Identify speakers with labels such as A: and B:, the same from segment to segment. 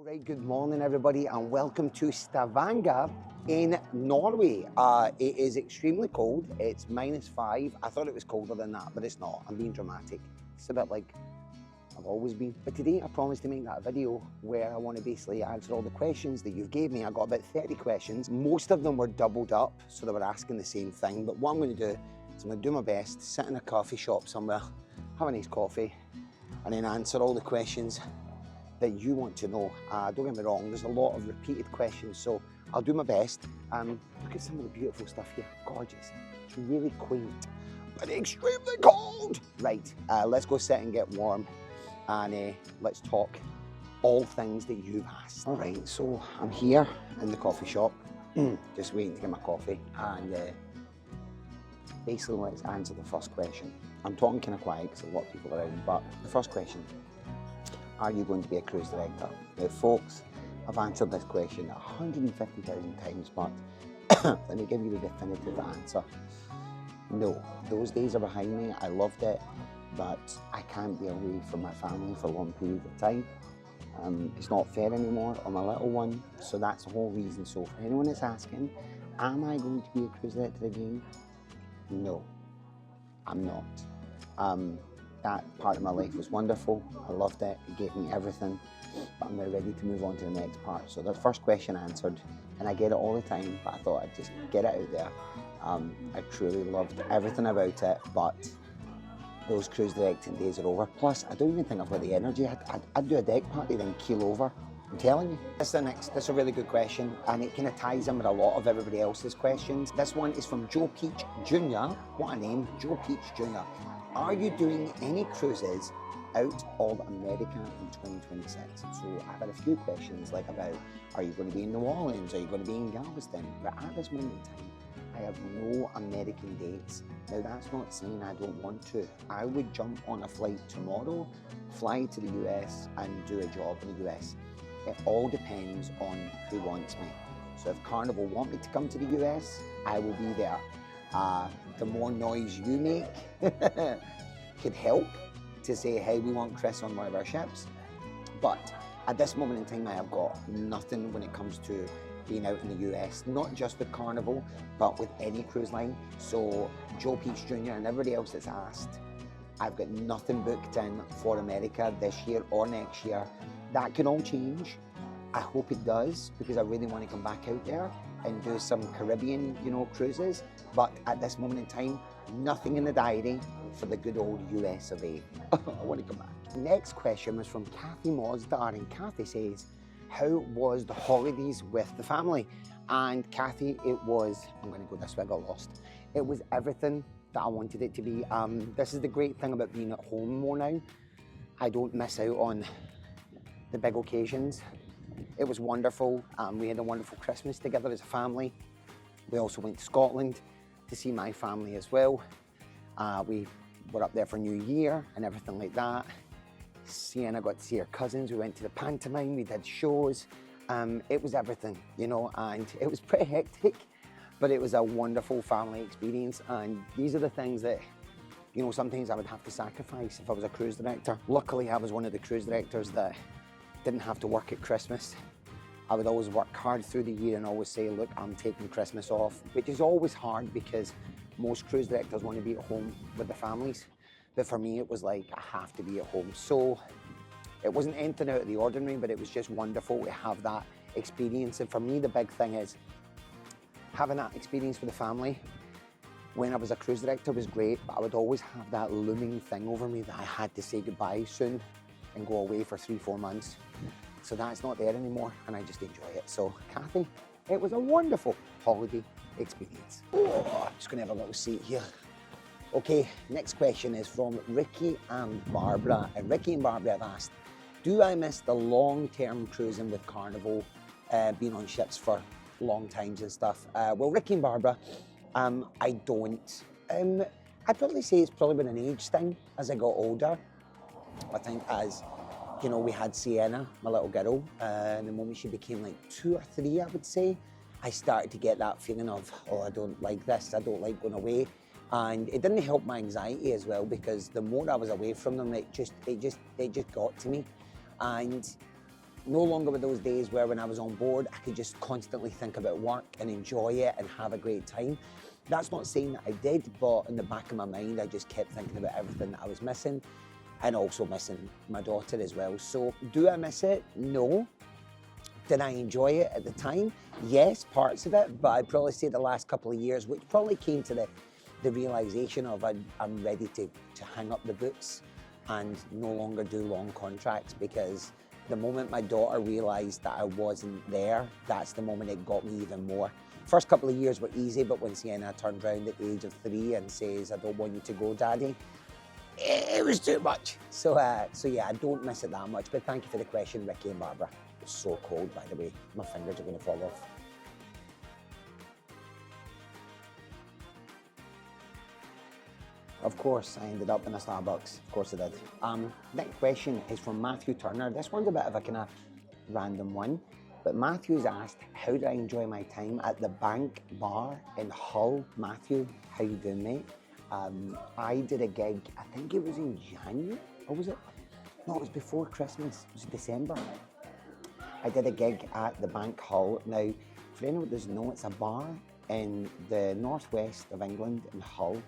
A: Right, good morning everybody and welcome to Stavanger in Norway. It is extremely cold, it's -5. I thought it was colder than that, but it's not. I'm being dramatic. It's a bit like I've always been. But today I promised to make that video where I want to basically answer all the questions that you've gave me. I got about 30 questions. Most of them were doubled up, so they were asking the same thing. But what I'm going to do is I'm going to do my best, sit in a coffee shop somewhere, have a nice coffee, and then answer all the questions that you want to know. Don't get me wrong, there's a lot of repeated questions, so I'll do my best. Look at some of the beautiful stuff here, gorgeous. It's really quaint, but extremely cold. Right, let's go sit and get warm, and let's talk all things that you've asked. All right, so I'm here in the coffee shop, just waiting to get my coffee, and basically let's answer the first question. I'm talking kind of quiet because a lot of people are around, but the first question: are you going to be a cruise director? Now folks, I've answered this question 150,000 times, but let me give you the definitive answer. No, those days are behind me. I loved it, but I can't be away from my family for long periods of time. It's not fair anymore on my little one, so that's the whole reason. So for anyone that's asking, am I going to be a cruise director again? No, I'm not. That part of my life was wonderful. I loved it. It gave me everything. But I'm now ready to move on to the next part. So the first question answered, and I get it all the time, but I thought I'd just get it out there. I truly loved everything about it, but those cruise directing days are over. Plus, I don't even think I've got the energy. I'd do a deck party, then keel over. I'm telling you. This is a really good question, and it kind of ties in with a lot of everybody else's questions. This one is from Joe Peach Jr. What a name, Joe Peach Jr. Are you doing any cruises out of America in 2026? So I've had a few questions like about, are you going to be in New Orleans? Are you going to be in Galveston? But at this moment in time, I have no American dates. Now that's not saying I don't want to. I would jump on a flight tomorrow, fly to the US and do a job in the US. It all depends on who wants me. So if Carnival want me to come to the US, I will be there. The more noise you make could help to say, hey, we want Chris on one of our ships. But at this moment in time, I have got nothing when it comes to being out in the US, not just with Carnival, but with any cruise line. So Joe Peach Jr. and everybody else that's asked, I've got nothing booked in for America this year or next year. That can all change. I hope it does, because I really want to come back out there and do some Caribbean, cruises. But at this moment in time, nothing in the diary for the good old US of A. I want to come back. Next question was from Kathy Mosdar, and Kathy says, how was the holidays with the family? And Kathy, it was, I'm going to go this way, I got lost. It was everything that I wanted it to be. This is the great thing about being at home more now. I don't miss out on the big occasions. It was wonderful. We had a wonderful Christmas together as a family. We also went to Scotland to see my family as well. We were up there for New Year and everything like that. Sienna got to see her cousins. We went to the pantomime, we did shows. It was everything, and it was pretty hectic, but it was a wonderful family experience. And these are the things that, sometimes I would have to sacrifice if I was a cruise director. Luckily, I was one of the cruise directors that didn't have to work at Christmas. I would always work hard through the year and always say, look, I'm taking Christmas off, which is always hard because most cruise directors want to be at home with the families. But for me, it was like, I have to be at home. So it wasn't anything out of the ordinary, but it was just wonderful to have that experience. And for me, the big thing is having that experience with the family. When I was a cruise director was great, but I would always have that looming thing over me that I had to say goodbye soon and go away for 3-4 months. So that's not there anymore, and I just enjoy it. So Kathy, it was a wonderful holiday experience. Oh, I'm just gonna have a little seat here. Okay, next question is from Ricky and Barbara. And Ricky and Barbara have asked, do I miss the long-term cruising with Carnival, being on ships for long times and stuff? Well, Ricky and Barbara, I don't. I'd probably say it's probably been an age thing as I got older. I think as, we had Sienna, my little girl, and the moment she became like 2 or 3, I would say, I started to get that feeling of, oh, I don't like this, I don't like going away. And it didn't help my anxiety as well, because the more I was away from them, it just got to me. And No longer were those days where when I was on board, I could just constantly think about work and enjoy it and have a great time. That's not saying that I did, but in the back of my mind, I just kept thinking about everything that I was missing, and also missing my daughter as well. So do I miss it? No. Did I enjoy it at the time? Yes, parts of it, but I'd probably say the last couple of years, which probably came to the realization of I'm ready to hang up the boots and no longer do long contracts, because the moment my daughter realized that I wasn't there, that's the moment it got me even more. First couple of years were easy, but when Sienna turned around at the age of 3 and says, "I don't want you to go, Daddy," it was too much. So yeah, I don't miss it that much, but thank you for the question, Ricky and Barbara. It's so cold, by the way. My fingers are going to fall off. Of course, I ended up in a Starbucks. Of course I did. Next question is from Matthew Turner. This one's a bit of a kind of random one, but Matthew's asked, how did I enjoy my time at the Bank Bar in Hull? Matthew, how you doing, mate? I did a gig, I think it was in January, or was it? No, it was before Christmas, it was December. I did a gig at the Bank Hull. Now, for anyone who doesn't know, it's a bar in the northwest of England in Hull,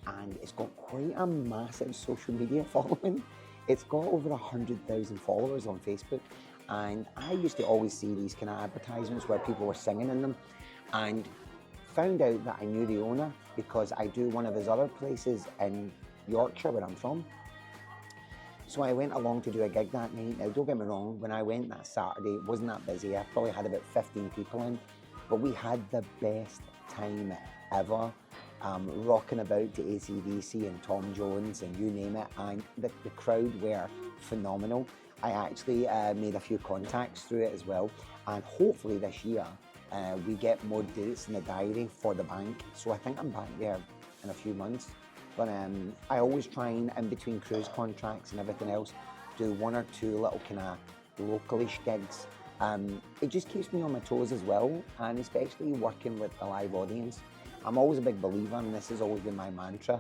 A: and it's got quite a massive social media following. It's got over 100,000 followers on Facebook, and I used to always see these kind of advertisements where people were singing in them, and found out that I knew the owner because I do one of his other places in Yorkshire, where I'm from. So I went along to do a gig that night. Now, don't get me wrong, when I went that Saturday, it wasn't that busy. I probably had about 15 people in, but we had the best time ever. Rocking about to AC/DC and Tom Jones and you name it, and the crowd were phenomenal. I actually made a few contacts through it as well, and hopefully this year we get more dates in the diary for the bank. So I think I'm back there in a few months. But I always try and, in between cruise contracts and everything else, do 1 or 2 little kind of localish gigs. It just keeps me on my toes as well, and especially working with a live audience. I'm always a big believer, and this has always been my mantra.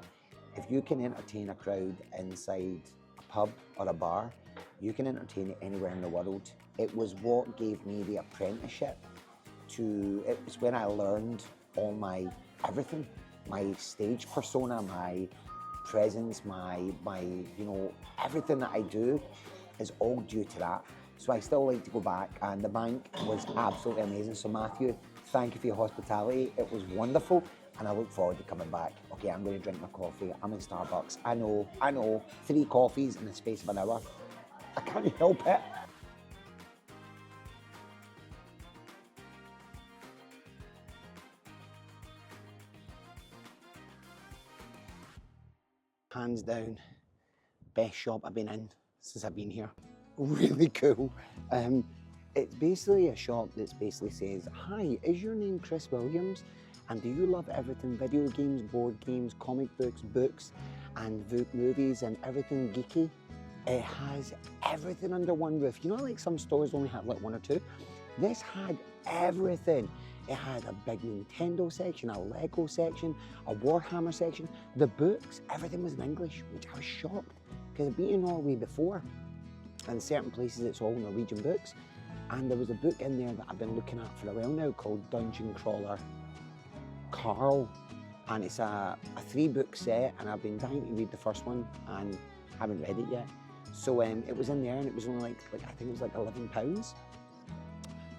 A: If you can entertain a crowd inside a pub or a bar, you can entertain it anywhere in the world. It was what gave me the apprenticeship it was when I learned all my everything. My stage persona, my presence, my everything that I do is all due to that. So I still like to go back, and the bank was absolutely amazing. So Matthew, thank you for your hospitality. It was wonderful, and I look forward to coming back. Okay, I'm going to drink my coffee. I'm in Starbucks. I know, 3 coffees in the space of an hour. I can't help it. Hands down, best shop I've been in since I've been here. Really cool. It's basically a shop that basically says, "Hi, is your name Chris Williams? And do you love everything video games, board games, comic books, and movies and everything geeky?" It has everything under one roof. You know, like some stores only have like 1 or 2? This had everything. It had a big Nintendo section, a Lego section, a Warhammer section. The books, everything was in English, which I was shocked, because I've been in Norway before, and certain places it's all Norwegian books. And there was a book in there that I've been looking at for a while now called Dungeon Crawler Carl, and it's a 3-book set, and I've been dying to read the first one and haven't read it yet. So it was in there, and it was only like I think it was like £11.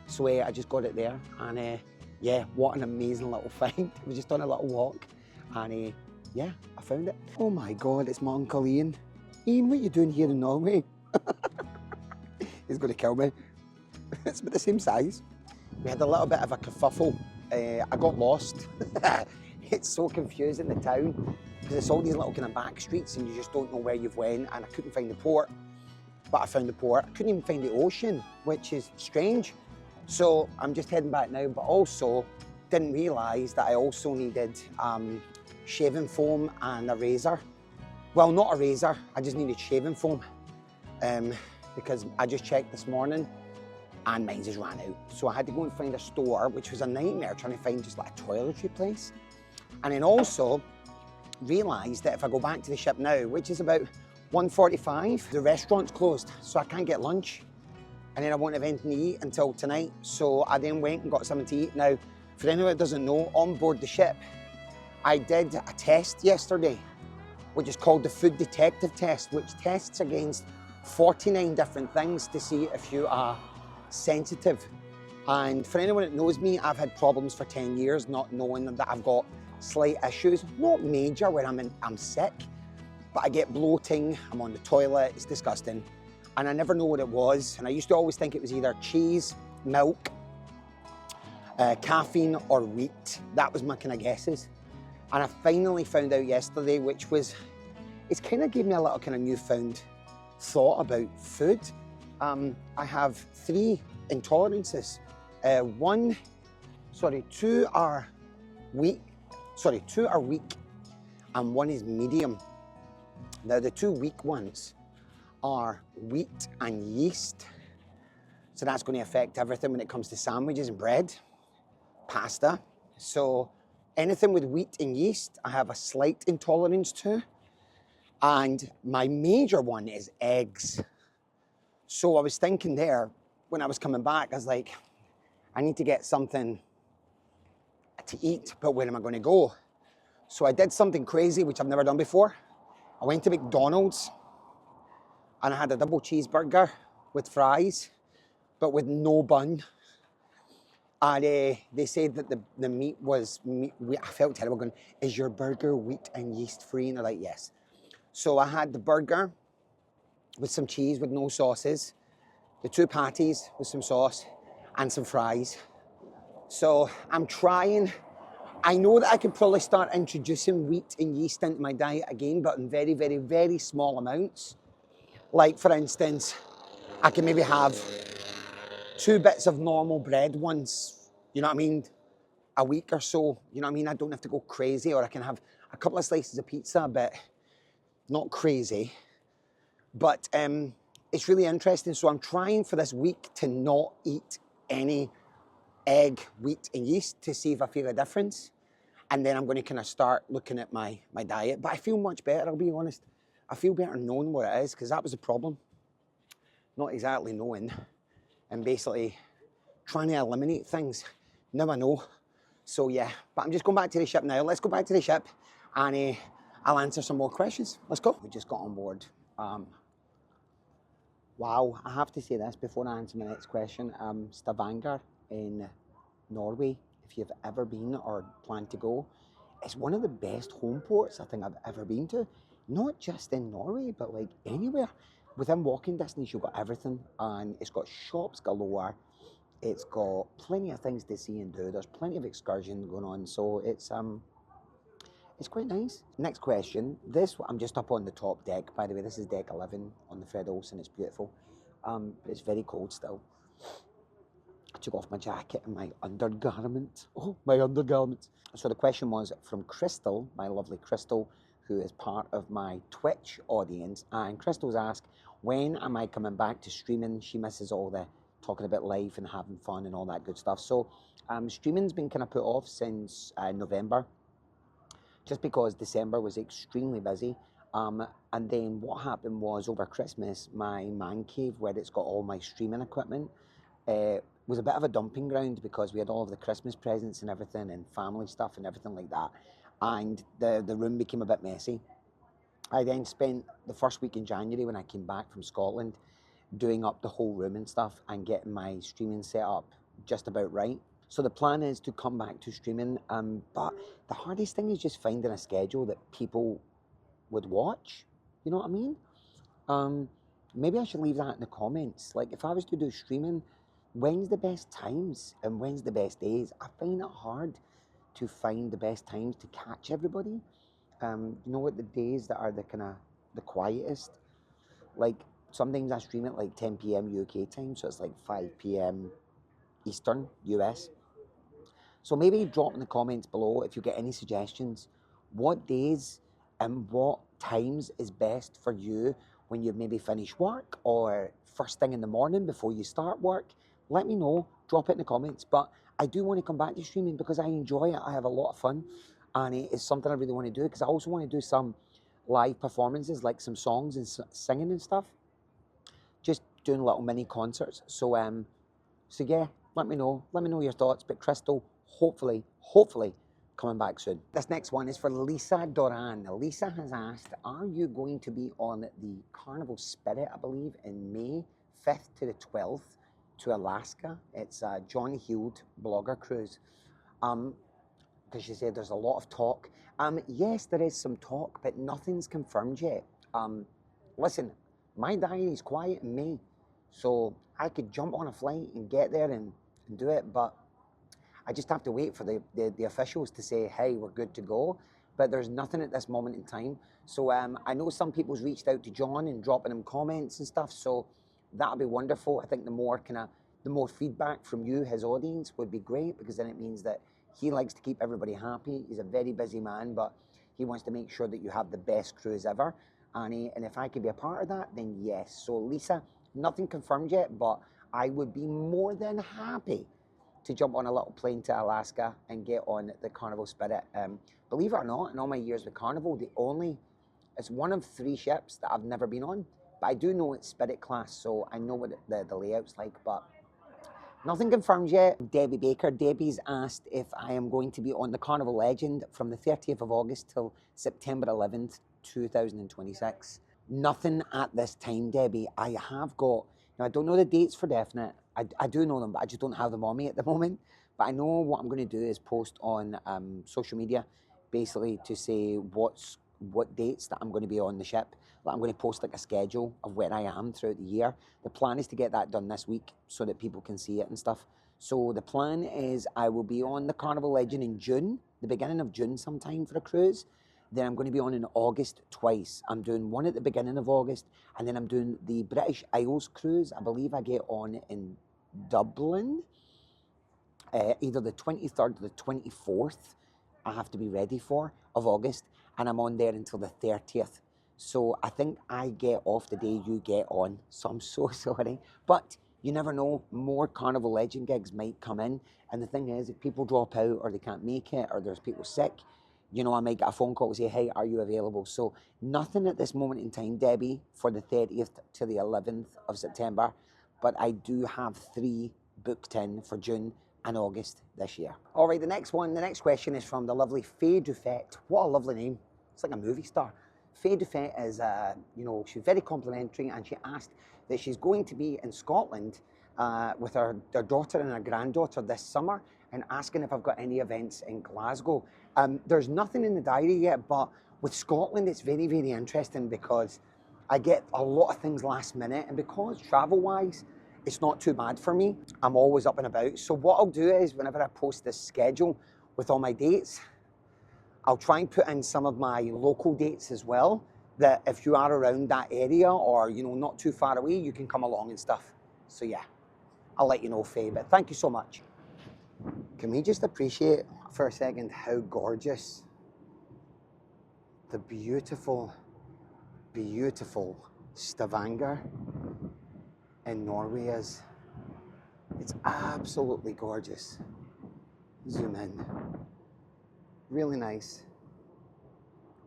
A: So I just got it there, and yeah, what an amazing little find. We just done a little walk, and yeah, I found it. Oh my God, it's my Uncle Ian. Ian, what are you doing here in Norway? He's going to kill me. It's about the same size. We had a little bit of a kerfuffle. I got lost. It's so confusing, the town, because it's all these little kind of back streets and you just don't know where you've went, and I couldn't find the port, but I found the port. I couldn't even find the ocean, which is strange. So I'm just heading back now, but also didn't realise that I also needed shaving foam and a razor. Well, not a razor, I just needed shaving foam because I just checked this morning and mine just ran out. So I had to go and find a store, which was a nightmare, trying to find just like a toiletry place. And then also realised that if I go back to the ship now, which is about 1:45, the restaurant's closed, so I can't get lunch. and then I won't have anything to eat until tonight. So I then went and got something to eat. Now, for anyone that doesn't know, on board the ship, I did a test yesterday, which is called the food detective test, which tests against 49 different things to see if you are sensitive. And for anyone that knows me, I've had problems for 10 years not knowing that I've got slight issues, not major where I'm sick, but I get bloating, I'm on the toilet, it's disgusting. And I never know what it was. And I used to always think it was either cheese, milk, caffeine or wheat. That was my kind of guesses. And I finally found out yesterday, which was, it's kind of gave me a little kind of newfound thought about food. I have 3 intolerances. 2 are weak, and 1 is medium. Now the 2 weak ones are wheat and yeast. So that's going to affect everything when it comes to sandwiches and bread, pasta. So anything with wheat and yeast, I have a slight intolerance to. And my major one is eggs. So I was thinking there, when I was coming back, I was like, I need to get something to eat, but where am I going to go? So I did something crazy, which I've never done before. I went to McDonald's and I had a double cheeseburger with fries, but with no bun. And they said that the meat was, I felt terrible going, is your burger wheat and yeast free? And they're like, yes. So I had the burger with some cheese with no sauces, the 2 patties with some sauce and some fries. So I'm trying. I know that I could probably start introducing wheat and yeast into my diet again, but in very, very, very small amounts. Like for instance, I can maybe have 2 bits of normal bread once, you know what I mean, a week or so, you know what I mean? I don't have to go crazy, or I can have a couple of slices of pizza, but not crazy. But it's really interesting. So I'm trying for this week to not eat any egg, wheat and yeast to see if I feel a difference. And then I'm going to kind of start looking at my diet. But I feel much better, I'll be honest. I feel better knowing what it is, because that was the problem. Not exactly knowing and basically trying to eliminate things. Now I know. So yeah, but I'm just going back to the ship now. Let's go back to the ship and I'll answer some more questions. Let's go. We just got on board. Wow, I have to say this before I answer my next question. Stavanger in Norway, if you've ever been or plan to go, it's one of the best home ports I think I've ever been to. Not just in Norway, but like anywhere. Within walking distance, you've got everything, and it's got shops galore. It's got plenty of things to see and do. There's plenty of excursions going on, so it's quite nice. Next question. I'm just up on the top deck, by the way. This is deck 11 on the Fred Olsen. It's beautiful. But it's very cold still. I took off my jacket and my undergarment. Oh, my undergarment. So the question was from Crystal, my lovely Crystal, who is part of my Twitch audience. And Crystal's asked, when am I coming back to streaming? She misses all the talking about life and having fun and all that good stuff. So streaming's been kind of put off since November, just because December was extremely busy. And then what happened was over Christmas, my man cave, where it's got all my streaming equipment, was a bit of a dumping ground because we had all of the Christmas presents and everything and family stuff and everything like that. And the room became a bit messy. I then spent the first week in January when I came back from Scotland doing up the whole room and stuff and getting my streaming set up just about right. So the plan is to come back to streaming, but the hardest thing is just finding a schedule that people would watch. You know what I mean? Maybe I should leave that in the comments. Like if I was to do streaming, when's the best times and when's the best days? I find it hard to find the best times to catch everybody. You know what, the days that are the quietest? Like sometimes I stream at like 10 p.m. UK time, so it's like 5 p.m. Eastern US. So maybe drop in the comments below if you get any suggestions. What days and what times is best for you when you maybe finish work or first thing in the morning before you start work? Let me know, drop it in the comments. But I do want to come back to streaming because I enjoy it. I have a lot of fun and it's something I really want to do because I also want to do some live performances, like some songs and singing and stuff. Just doing little mini concerts. So so yeah, let me know your thoughts. But Crystal, hopefully coming back soon. This next one is for Lisa Doran. Lisa has asked, are you going to be on the Carnival Spirit, I believe, in May 5th to the 12th to Alaska? It's a John Heald blogger cruise. Because she said there's a lot of talk. Yes, there is some talk, but nothing's confirmed yet. Listen, my diary is quiet in May, so I could jump on a flight and get there and do it, but I just have to wait for the officials to say, hey, we're good to go. But there's nothing at this moment in time. So I know some people's reached out to John and dropping him comments and stuff, so that'll be wonderful. I think the more feedback from you, his audience, would be great, because then it means that he likes to keep everybody happy. He's a very busy man, but he wants to make sure that you have the best cruise ever. And if I could be a part of that, then yes. So Lisa, nothing confirmed yet, but I would be more than happy to jump on a little plane to Alaska and get on the Carnival Spirit. Believe it or not, in all my years with Carnival, it's one of 3 ships that I've never been on, but I do know it's Spirit class, so I know what the layout's like, but nothing confirmed yet. Debbie Baker. Debbie's asked if I am going to be on the Carnival Legend from the 30th of August till September 11th, 2026. Nothing at this time, Debbie. I have got, now I don't know the dates for definite. I do know them, but I just don't have them on me at the moment. But I know what I'm going to do is post on social media, basically to say what dates that I'm going to be on the ship. Like, I'm going to post like a schedule of where I am throughout the year. The plan is to get that done this week so that people can see it and stuff. So the plan is I will be on the Carnival Legend in June, the beginning of June sometime for a cruise. Then I'm going to be on in August twice. I'm doing one at the beginning of August, and then I'm doing the British Isles cruise. I believe I get on in Dublin, either the 23rd or the 24th. I have to be ready for of August, and I'm on there until the 30th. So I think I get off the day you get on. So I'm so sorry, but you never know. More Carnival Legend gigs might come in, and the thing is, if people drop out or they can't make it or there's people sick, you know, I might get a phone call to say, hey, are you available? So nothing at this moment in time, Debbie, for the 30th to the 11th of September, but I do have 3 booked in for June and August this year. All right, the next question is from the lovely Faye Dufette. What a lovely name. It's like a movie star. Faye Dufette is, you know, she's very complimentary, and she asked that she's going to be in Scotland with her daughter and her granddaughter this summer, and asking if I've got any events in Glasgow. There's nothing in the diary yet, but with Scotland, it's very, very interesting because I get a lot of things last minute, and because travel-wise, it's not too bad for me. I'm always up and about. So what I'll do is whenever I post this schedule with all my dates, I'll try and put in some of my local dates as well, that if you are around that area or, you know, not too far away, you can come along and stuff. So yeah, I'll let you know, Faye, but thank you so much. Can we just appreciate for a second how gorgeous the beautiful, beautiful Stavanger in Norway is? It's absolutely gorgeous. Zoom in. Really nice.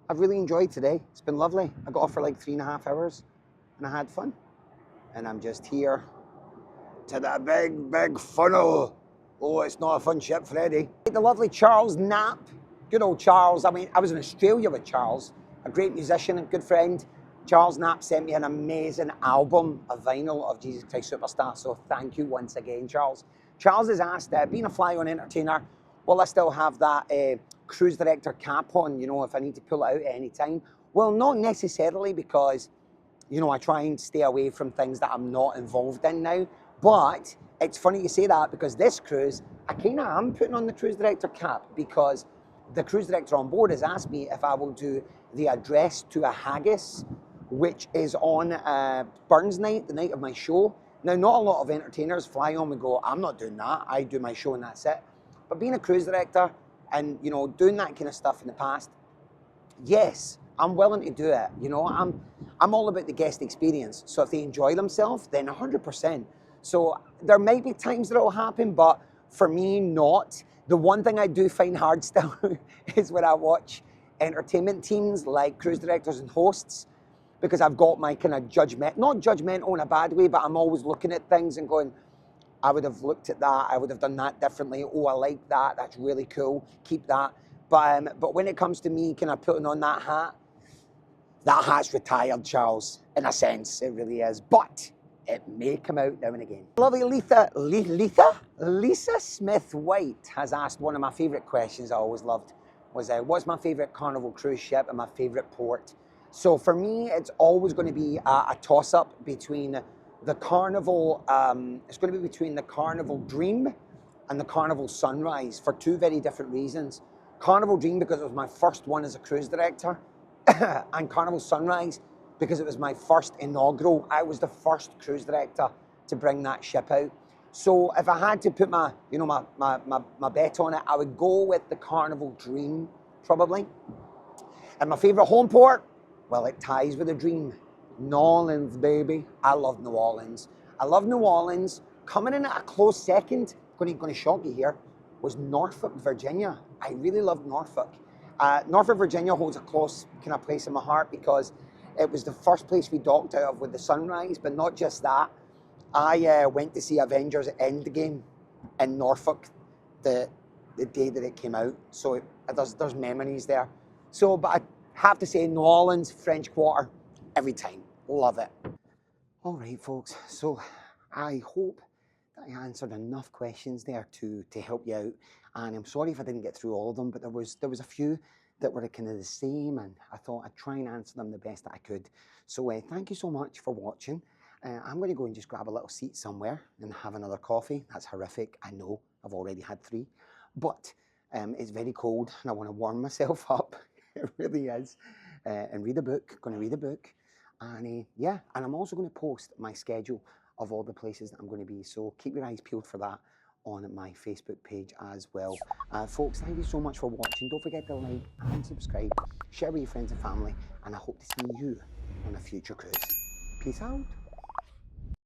A: I've really enjoyed today. It's been lovely. I got off for like 3.5 hours and I had fun. And I'm just here to the big, big funnel. Oh, it's not a fun ship, Freddie. The lovely Charles Knapp. Good old Charles. I mean, I was in Australia with Charles, a great musician and good friend. Charles Knapp sent me an amazing album, a vinyl of Jesus Christ Superstar. So thank you once again, Charles. Charles has asked, being a fly-on entertainer, will I still have that cruise director cap on, you know, if I need to pull it out at any time? Well, not necessarily, because, you know, I try and stay away from things that I'm not involved in now. But it's funny you say that, because this cruise, I kind of am putting on the cruise director cap, because the cruise director on board has asked me if I will do the address to a haggis, which is on Burns night, the night of my show. Now, not a lot of entertainers fly on and go, I'm not doing that. I do my show and that's it. But being a cruise director and, you know, doing that kind of stuff in the past, yes, I'm willing to do it. You know, I'm all about the guest experience. So if they enjoy themselves, then 100%. So there might be times that it'll happen, but for me, not. The one thing I do find hard still is when I watch entertainment teams like cruise directors and hosts, because I've got my kind of not judgmental in a bad way, but I'm always looking at things and going, I would have looked at that, I would have done that differently. Oh, I like that, that's really cool, keep that. But when it comes to me kind of putting on that hat's retired, Charles, in a sense, it really is. But it may come out now and again. Lovely Lisa Smith-White has asked one of my favourite questions I always loved, was what's my favourite Carnival cruise ship and my favourite port? So for me, it's always going to be a toss-up between the Carnival, it's going to be between the Carnival Dream and the Carnival Sunrise for two very different reasons. Carnival Dream because it was my first one as a cruise director, and Carnival Sunrise because it was my first inaugural. I was the first cruise director to bring that ship out. So if I had to put my bet on it, I would go with the Carnival Dream, probably. And my favourite home port, well, it ties with a dream. New Orleans, baby. I love New Orleans. I love New Orleans. Coming in at a close second, going to shock you here, was Norfolk, Virginia. I really loved Norfolk. Norfolk, Virginia holds a close kind of place in my heart because it was the first place we docked out of with the Sunrise, but not just that. I went to see Avengers Endgame in Norfolk the day that it came out, so there's memories there. So, but I have to say New Orleans, French Quarter, every time. Love it. All right, folks, so I hope that I answered enough questions there to help you out. And I'm sorry if I didn't get through all of them, but there was a few that were kind of the same, and I thought I'd try and answer them the best that I could. So thank you so much for watching. I'm going to go and just grab a little seat somewhere and have another coffee. That's horrific, I know, I've already had 3. But it's very cold and I want to warm myself up. It really is. And read a book, going to read a book. And yeah, and I'm also going to post my schedule of all the places that I'm going to be. So keep your eyes peeled for that on my Facebook page as well. Folks, thank you so much for watching. Don't forget to like and subscribe, share with your friends and family, and I hope to see you on a future cruise. Peace out.